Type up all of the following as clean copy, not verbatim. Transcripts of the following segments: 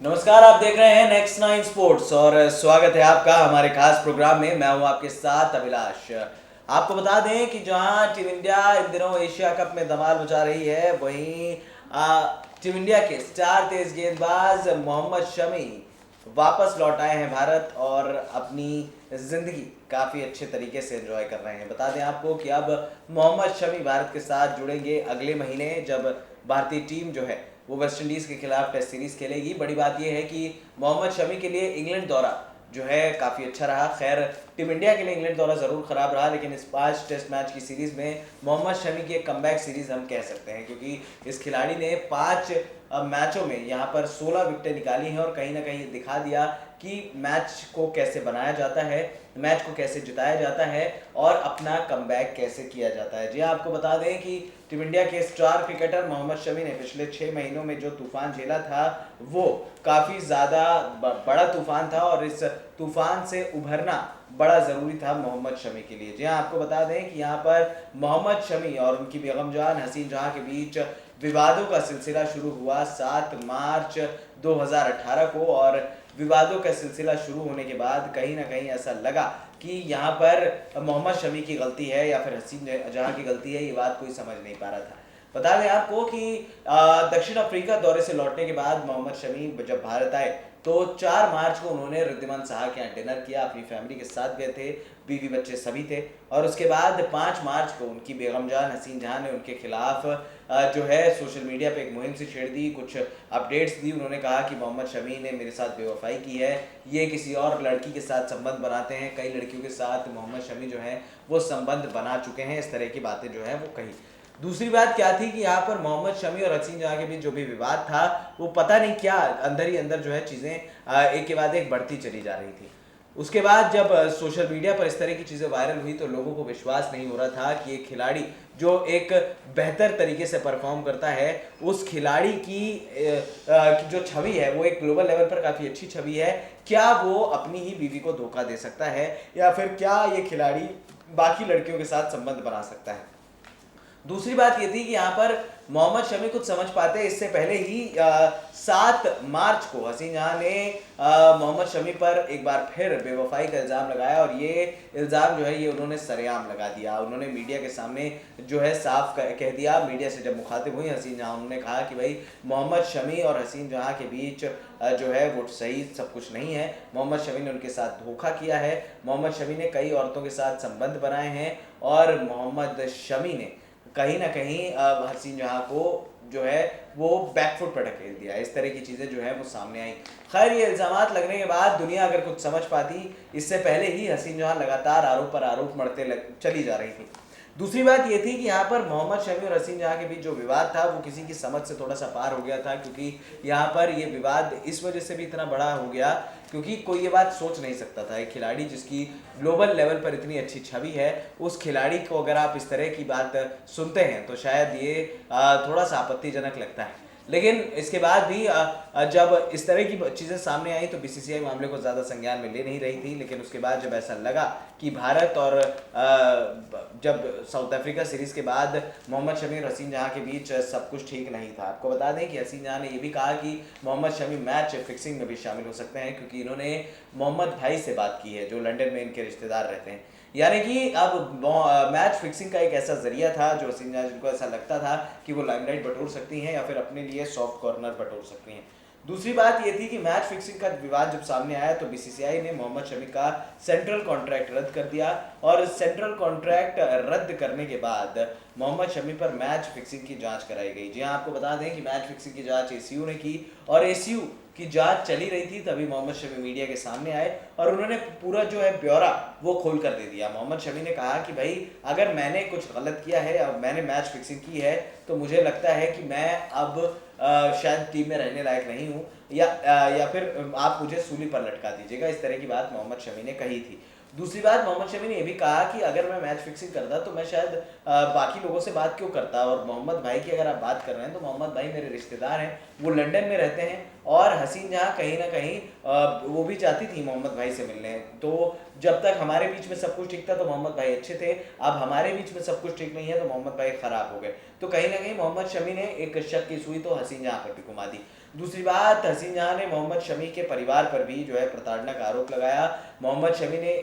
नमस्कार, आप देख रहे हैं नेक्स्ट नाइन स्पोर्ट्स और स्वागत है आपका हमारे खास प्रोग्राम में। मैं हूं आपके साथ अभिलाष। आपको बता दें कि जहां टीम इंडिया इन दिनों एशिया कप में धमाल मचा रही है, वहीं टीम इंडिया के स्टार तेज गेंदबाज मोहम्मद शमी वापस लौट आए हैं भारत और अपनी जिंदगी काफ़ी अच्छे तरीके से एंजॉय कर रहे हैं। बता दें आपको कि अब मोहम्मद शमी भारत के साथ जुड़ेंगे अगले महीने, जब भारतीय टीम जो है वो वेस्ट इंडीज़ के खिलाफ टेस्ट सीरीज़ खेलेगी। बड़ी बात यह है कि मोहम्मद शमी के लिए इंग्लैंड दौरा जो है काफ़ी अच्छा रहा। खैर, टीम इंडिया के लिए इंग्लैंड दौरा ज़रूर ख़राब रहा, लेकिन इस 5 टेस्ट मैच की सीरीज़ में मोहम्मद शमी की एक कमबैक सीरीज़ हम कह सकते हैं, क्योंकि इस खिलाड़ी ने 5 मैचों में यहाँ पर 16 विकेटें निकाली हैं और कहीं ना कहीं दिखा दिया कि मैच को कैसे बनाया जाता है, मैच को कैसे जिताया जाता है और अपना कमबैक कैसे किया जाता है। जी हाँ, आपको बता दें कि टीम इंडिया के स्टार क्रिकेटर मोहम्मद शमी ने पिछले 6 महीनों में जो तूफान झेला था वो काफ़ी ज़्यादा बड़ा तूफान था और इस तूफान से उभरना बड़ा ज़रूरी था मोहम्मद शमी के लिए। जी हाँ, आपको बता दें कि यहाँ पर मोहम्मद शमी और उनकी बेगम जान हसीन जहां के बीच विवादों का सिलसिला शुरू हुआ 7 मार्च 2018 को, और विवादों का सिलसिला शुरू होने के बाद कहीं ना कहीं ऐसा लगा कि यहाँ पर मोहम्मद शमी की गलती है या फिर हसीन जहां की गलती है, ये बात कोई समझ नहीं पा रहा था। बता दें आपको कि दक्षिण अफ्रीका दौरे से लौटने के बाद मोहम्मद शमी जब भारत आए तो 4 मार्च को उन्होंने रिद्धिमान साहा के यहाँ डिनर किया, अपनी फैमिली के साथ गए थे, बीवी बच्चे सभी थे। और उसके बाद 5 मार्च को उनकी बेगम जान हसीन जहां ने उनके खिलाफ जो है सोशल मीडिया पे एक मुहिम से छेड़ दी, कुछ अपडेट्स दी। उन्होंने कहा कि मोहम्मद शमी ने मेरे साथ बेवफाई की है, ये किसी और लड़की के साथ संबंध बनाते हैं, कई लड़कियों के साथ मोहम्मद शमी जो है वो संबंध बना चुके हैं, इस तरह की बातें जो है वो कही। दूसरी बात क्या थी कि यहाँ पर मोहम्मद शमी और हसीन जहां के बीच जो भी विवाद था, वो पता नहीं क्या अंदर ही अंदर जो है चीज़ें एक के बाद एक बढ़ती चली जा रही थी। उसके बाद जब सोशल मीडिया पर इस तरह की चीज़ें वायरल हुई तो लोगों को विश्वास नहीं हो रहा था कि एक खिलाड़ी जो एक बेहतर तरीके से परफॉर्म करता है, उस खिलाड़ी की जो छवि है वो एक ग्लोबल लेवल पर काफ़ी अच्छी छवि है, क्या वो अपनी ही बीवी को धोखा दे सकता है या फिर क्या ये खिलाड़ी बाकी लड़कियों के साथ संबंध बना सकता है। दूसरी बात ये थी कि यहाँ पर मोहम्मद शमी कुछ समझ पाते इससे पहले ही 7 मार्च को हसीन जहां ने मोहम्मद शमी पर एक बार फिर बेवफाई का इल्ज़ाम लगाया, और ये इल्ज़ाम जो है ये उन्होंने सरेआम लगा दिया। उन्होंने मीडिया के सामने जो है साफ कह दिया। मीडिया से जब मुखातिब हुई हसीन जहां, उन्होंने कहा कि भाई मोहम्मद शमी और हसीन जहां के बीच जो है वो सही सब कुछ नहीं है, मोहम्मद शमी ने उनके साथ धोखा किया है, मोहम्मद शमी ने कई औरतों के साथ संबंध बनाए हैं और मोहम्मद शमी ने कहीं ना कहीं हसीन जहां को जो है वो बैकफुट पर ढकेल दिया। इस तरह की चीज़ें जो है वो सामने आई। खैर, ये इल्ज़ामात लगने के बाद दुनिया अगर कुछ समझ पाती, इससे पहले ही हसीन जहां लगातार आरोप पर आरोप मढ़ते चली जा रही थी। दूसरी बात ये थी कि यहाँ पर मोहम्मद शमी और हसीन जहां के बीच जो विवाद था वो किसी की समझ से थोड़ा सा पार हो गया था, क्योंकि यहाँ पर ये विवाद इस वजह से भी इतना बड़ा हो गया क्योंकि कोई ये बात सोच नहीं सकता था, एक खिलाड़ी जिसकी ग्लोबल लेवल पर इतनी अच्छी छवि है, उस खिलाड़ी को अगर आप इस तरह की बात सुनते हैं तो शायद ये थोड़ा सा आपत्तिजनक लगता है। लेकिन इसके बाद भी जब इस तरह की चीज़ें सामने आई तो बीसीसीआई मामले को ज़्यादा संज्ञान में ले नहीं रही थी। लेकिन उसके बाद जब ऐसा लगा कि भारत और जब साउथ अफ्रीका सीरीज़ के बाद मोहम्मद शमी और हसीन जहां के बीच सब कुछ ठीक नहीं था। आपको बता दें कि हसीन जहां ने ये भी कहा कि मोहम्मद शमी मैच फिक्सिंग में भी शामिल हो सकते हैं, क्योंकि इन्होंने मोहम्मद भाई से बात की है जो लंदन में इनके रिश्तेदार रहते हैं। यानी कि अब मैच फिक्सिंग का एक ऐसा जरिया था जो हसीन जहां, जिनको ऐसा लगता था कि वो लाइमलाइट बटोर सकती हैं या फिर अपने लिए सॉफ्ट कॉर्नर बटोर सकती हैं। दूसरी बात ये थी कि मैच फिक्सिंग का विवाद जब सामने आया तो बीसीसीआई ने मोहम्मद शमी का सेंट्रल कॉन्ट्रैक्ट रद्द कर दिया, और सेंट्रल कॉन्ट्रैक्ट रद्द करने के बाद मोहम्मद शमी पर मैच फिक्सिंग की जांच कराई गई। जी हाँ, आपको बता दें कि मैच फिक्सिंग की जांच एसीयू ने की, और एसीयू की जांच चली रही थी तभी मोहम्मद शमी मीडिया के सामने आए और उन्होंने पूरा जो है ब्यौरा वो खोल कर दे दिया। मोहम्मद शमी ने कहा कि भाई अगर मैंने कुछ गलत किया है और मैंने मैच फिक्सिंग की है तो मुझे लगता है कि मैं अब शायद टीम में रहने लायक नहीं हूँ, या फिर आप मुझे सूली पर लटका दीजिएगा। इस तरह की बात मोहम्मद शमी ने कही थी। दूसरी बात, मोहम्मद शमी ने यह भी कहा कि अगर मैं मैच फिक्सिंग करता तो मैं शायद बाकी लोगों से बात क्यों करता, और मोहम्मद भाई की अगर आप बात कर रहे हैं तो मोहम्मद भाई मेरे रिश्तेदार हैं, वो लंदन में रहते हैं, और हसीन जहां कहीं ना कहीं वो भी चाहती थी मोहम्मद भाई से मिलने। तो जब तक हमारे बीच में सब कुछ ठीक था तो मोहम्मद भाई अच्छे थे, अब हमारे बीच में सब कुछ ठीक नहीं है तो मोहम्मद भाई खराब हो गए। तो कहीं ना कहीं मोहम्मद शमी ने एक शक की सुई तो हसीन जहां पर भी घुमा दी। दूसरी बात, हसीन जहां ने मोहम्मद शमी के परिवार पर भी जो है प्रताड़ना का आरोप लगाया। मोहम्मद शमी ने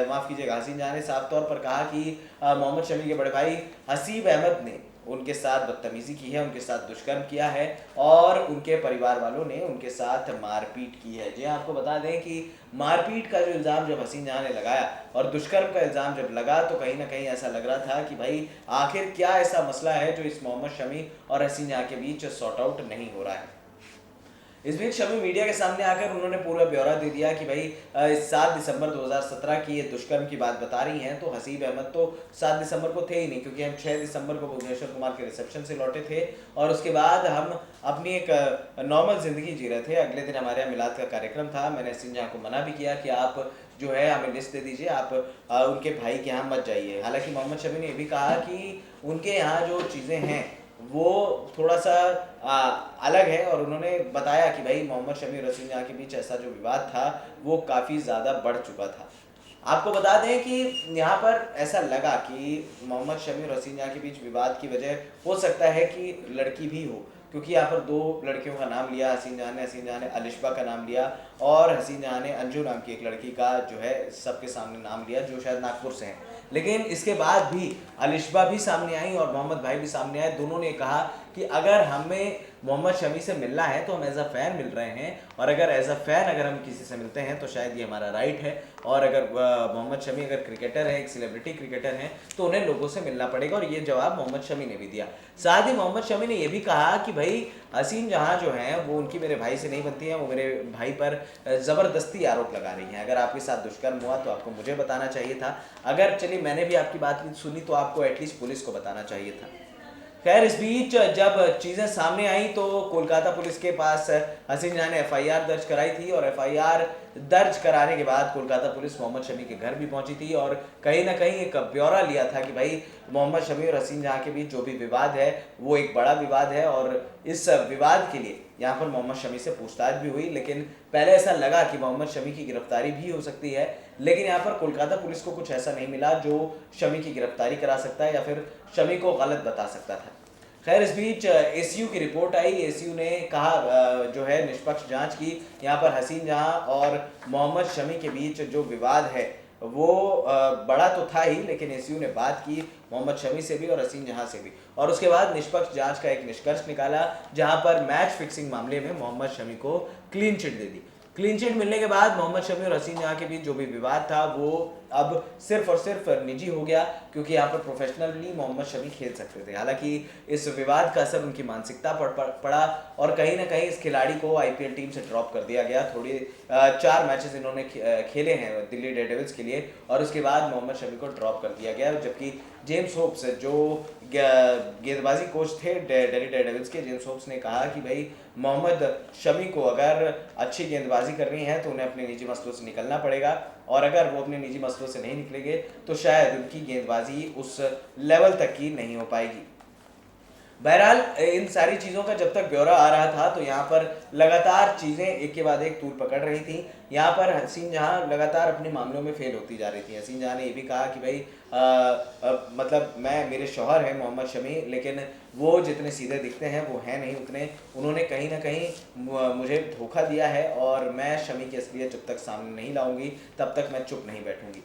माफ़ कीजिएगा, हसीन जहां ने साफ तौर पर कहा कि मोहम्मद शमी के बड़े भाई हसीब अहमद ने उनके साथ बदतमीज़ी की है, उनके साथ दुष्कर्म किया है और उनके परिवार वालों ने उनके साथ मारपीट की है। जी आपको बता दें कि मारपीट का जो इल्ज़ाम जब हसीन जहां ने लगाया और दुष्कर्म का इल्ज़ाम जब लगा तो कहीं ना कहीं ऐसा लग रहा था कि भाई आखिर क्या ऐसा मसला है जो इस मोहम्मद शमी और हसीन जहां के बीच सॉर्ट आउट नहीं हो रहा है। इस बीच शमी मीडिया के सामने आकर उन्होंने पूरा ब्यौरा दे दिया कि भाई 7 दिसंबर 2017 की ये दुष्कर्म की बात बता रही हैं, तो हसीब अहमद तो 7 दिसंबर को थे ही नहीं, क्योंकि हम 6 दिसंबर को भुवनेश्वर कुमार के रिसेप्शन से लौटे थे और उसके बाद हम अपनी एक नॉर्मल ज़िंदगी जी रहे थे। अगले दिन हमारे यहाँ मिलाद का कार्यक्रम था। मैंने हसीन जहां को मना भी किया कि आप जो है हमें लिस्ट दे दीजिए, आप उनके भाई के यहाँ मत जाइए। हालांकि मोहम्मद शमी ने यह भी कहा कि उनके यहाँ जो चीज़ें हैं वो थोड़ा सा अलग है और उन्होंने बताया कि भाई मोहम्मद शमी और हसीन जहां के बीच ऐसा जो विवाद था वो काफ़ी ज़्यादा बढ़ चुका था। आपको बता दें कि यहाँ पर ऐसा लगा कि मोहम्मद शमी और हसीन जहां के बीच विवाद की वजह हो सकता है कि लड़की भी हो, क्योंकि यहाँ पर 2 लड़कियों का नाम लिया हसीन जहां ने अलिशबा का नाम लिया और हसीन जहां ने अंजू नाम की एक लड़की का जो है सबके सामने नाम लिया, जो शायद नागपुर से हैं। लेकिन इसके बाद भी अलिशबा भी सामने आई और मोहम्मद भाई भी सामने आए। दोनों ने कहा कि अगर हमें मोहम्मद शमी से मिलना है तो हम एज अ फ़ैन मिल रहे हैं, और अगर एज अ फ़ैन अगर हम किसी से मिलते हैं तो शायद ये हमारा राइट है, और अगर मोहम्मद शमी अगर क्रिकेटर है, एक सेलिब्रिटी क्रिकेटर हैं, तो उन्हें लोगों से मिलना पड़ेगा। और ये जवाब मोहम्मद शमी ने भी दिया। साथ ही मोहम्मद शमी ने यह भी कहा कि भाई हसीन जहां जो हैं वो उनकी मेरे भाई से नहीं बनती हैं, वो मेरे भाई पर ज़बरदस्ती आरोप लगा रही हैं। अगर आपके साथ दुष्कर्म हुआ तो आपको मुझे बताना चाहिए था, अगर चलिए मैंने भी आपकी बात नहीं सुनी तो आपको एटलीस्ट पुलिस को बताना चाहिए था। खैर, इस बीच जब चीज़ें सामने आई तो कोलकाता पुलिस के पास हसीन जहां ने एफआईआर दर्ज कराई थी और एफआईआर दर्ज कराने के बाद कोलकाता पुलिस मोहम्मद शमी के घर भी पहुंची थी और कहीं ना कहीं एक ब्यौरा लिया था कि भाई मोहम्मद शमी और हसीन जहां के बीच जो भी विवाद है वो एक बड़ा विवाद है और इस विवाद के लिए यहाँ पर मोहम्मद शमी से पूछताछ भी हुई। लेकिन पहले ऐसा लगा कि मोहम्मद शमी की गिरफ्तारी भी हो सकती है, लेकिन यहाँ पर कोलकाता पुलिस को कुछ ऐसा नहीं मिला जो शमी की गिरफ्तारी करा सकता है या फिर शमी को गलत बता सकता था। खैर, इस बीच एसीयू की रिपोर्ट आई। एसीयू ने कहा जो है निष्पक्ष जांच की। यहाँ पर हसीन जहां और मोहम्मद शमी के बीच जो विवाद है वो बड़ा तो था ही, लेकिन एसीयू ने बात की मोहम्मद शमी से भी और हसीन जहां से भी, और उसके बाद निष्पक्ष जांच का एक निष्कर्ष निकाला जहां पर मैच फिक्सिंग मामले में मोहम्मद शमी को क्लीन चिट दे दी। क्लीन चिट मिलने के बाद मोहम्मद शमी और हसीन जहां के बीच जो भी विवाद था वो अब सिर्फ और सिर्फ निजी हो गया, क्योंकि यहाँ पर प्रोफेशनली मोहम्मद शमी खेल सकते थे। हालांकि इस विवाद का असर उनकी मानसिकता पर पड़ा और कहीं ना कहीं इस खिलाड़ी को आईपीएल टीम से ड्रॉप कर दिया गया। 4 मैचेस इन्होंने खेले हैं दिल्ली डेयरडेविल्स के लिए और उसके बाद मोहम्मद शमी को ड्रॉप कर दिया गया, जबकि जेम्स होप्स जो गेंदबाजी कोच थे दिल्ली डेयरडेविल्स के, जेम्स होप्स ने कहा कि भाई मोहम्मद शमी को अगर अच्छी गेंदबाजी करनी है तो उन्हें अपने निजी मसलों से निकलना पड़ेगा, और अगर वो अपने निजी मसलों से नहीं निकलेंगे तो शायद उनकी गेंदबाजी उस लेवल तक की नहीं हो पाएगी। बहरहाल इन सारी चीज़ों का जब तक ब्यौरा आ रहा था तो यहाँ पर लगातार चीज़ें एक के बाद एक तूल पकड़ रही थी। यहाँ पर हसीन जहां लगातार अपने मामलों में फेल होती जा रही थी। हसीन जहां ने ये भी कहा कि भाई मतलब मेरे शौहर हैं मोहम्मद शमी, लेकिन वो जितने सीधे दिखते हैं वो हैं नहीं उतने। उन्होंने कहीं ना कहीं मुझे धोखा दिया है और मैं शमी की असलियत जब तक सामने नहीं लाऊंगी तब तक मैं चुप नहीं बैठूंगी।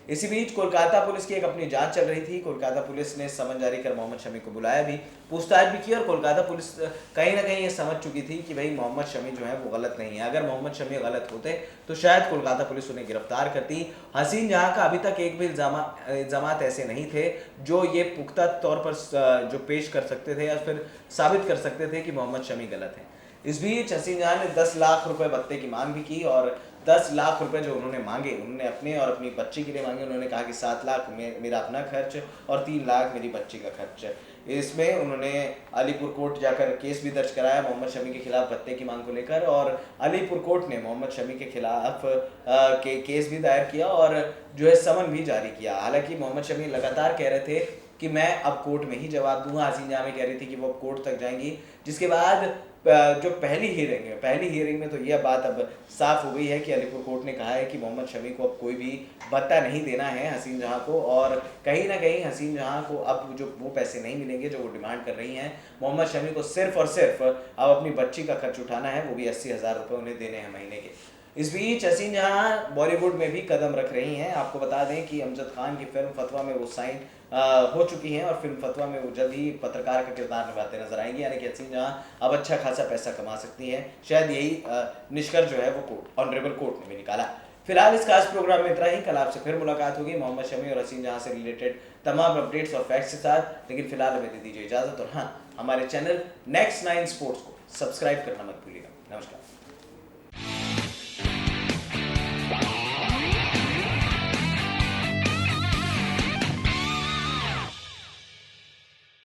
इसी बीच कोलकाता पुलिस की एक अपनी जांच चल रही थी। कोलकाता पुलिस ने समन जारी कर मोहम्मद शमी को बुलाया भी, पूछताछ भी की, और कोलकाता पुलिस कहीं ना कहीं ये समझ चुकी थी कि भाई मोहम्मद शमी जो है वो गलत नहीं है। अगर मोहम्मद शमी गलत होते तो शायद कोलकाता पुलिस उन्हें गिरफ्तार करती। हसीन जहां का अभी तक एक भी इल्ज़ामात ऐसे नहीं थे जो ये पुख्ता तौर पर जो पेश कर सकते थे या फिर साबित कर सकते थे कि मोहम्मद शमी गलत है। इस बीच हसीन जहां ने 10 लाख रुपए भत्ते की मांग भी की, और 10 लाख रुपए जो उन्होंने मांगे उन्होंने अपने और अपनी बच्ची के लिए मांगे। उन्होंने कहा कि 7 लाख मेरा अपना खर्च और 3 लाख मेरी बच्ची का खर्च। इसमें उन्होंने अलीपुर कोर्ट जाकर केस भी दर्ज कराया मोहम्मद शमी के खिलाफ भत्ते की मांग को लेकर, और अलीपुर कोर्ट ने मोहम्मद शमी के खिलाफ केस भी दायर किया और जो है समन भी जारी किया। हालांकि मोहम्मद शमी लगातार कह रहे थे कि मैं अब कोर्ट में ही जवाब दूंगा। हसीन जहां में कह रही थी कि वो कोर्ट तक जाएंगी, जिसके बाद जो पहली हियरिंग में तो यह बात अब साफ हो गई है कि अलीपुर कोर्ट ने कहा है कि मोहम्मद शमी को अब कोई भी भत्ता नहीं देना है हसीन जहां को, और कहीं ना कहीं हसीन जहां को अब जो वो पैसे नहीं मिलेंगे जो वो डिमांड कर रही हैं। मोहम्मद शमी को सिर्फ और सिर्फ अब अपनी बच्ची का खर्च उठाना है, वो भी 80,000 रुपये उन्हें देने हैं महीने के। इस बीच हसीन जहां बॉलीवुड में भी कदम रख रही हैं। आपको बता दें कि अमजद खान की फिल्म फतवा में वो साइन हो चुकी हैं, और फिल्म फतवा में वो जल्द ही पत्रकार का किरदार निभाते नजर आएंगी, यानी कि हसीन जहां अब अच्छा खासा पैसा कमा सकती हैं। शायद यही निष्कर्ष जो है वो ऑनरेबल कोर्ट ने भी निकाला। फिलहाल इस खास प्रोग्राम में इतना ही। कल आपसे फिर मुलाकात होगी मोहम्मद शमी और हसीन जहां से रिलेटेड तमाम अपडेट्स और फैक्ट्स के साथ, लेकिन फिलहाल हमें दे दीजिए इजाजत, और हाँ, हमारे चैनल नेक्स्ट 9 स्पोर्ट्स को सब्सक्राइब करना मत भूलिएगा। नमस्कार।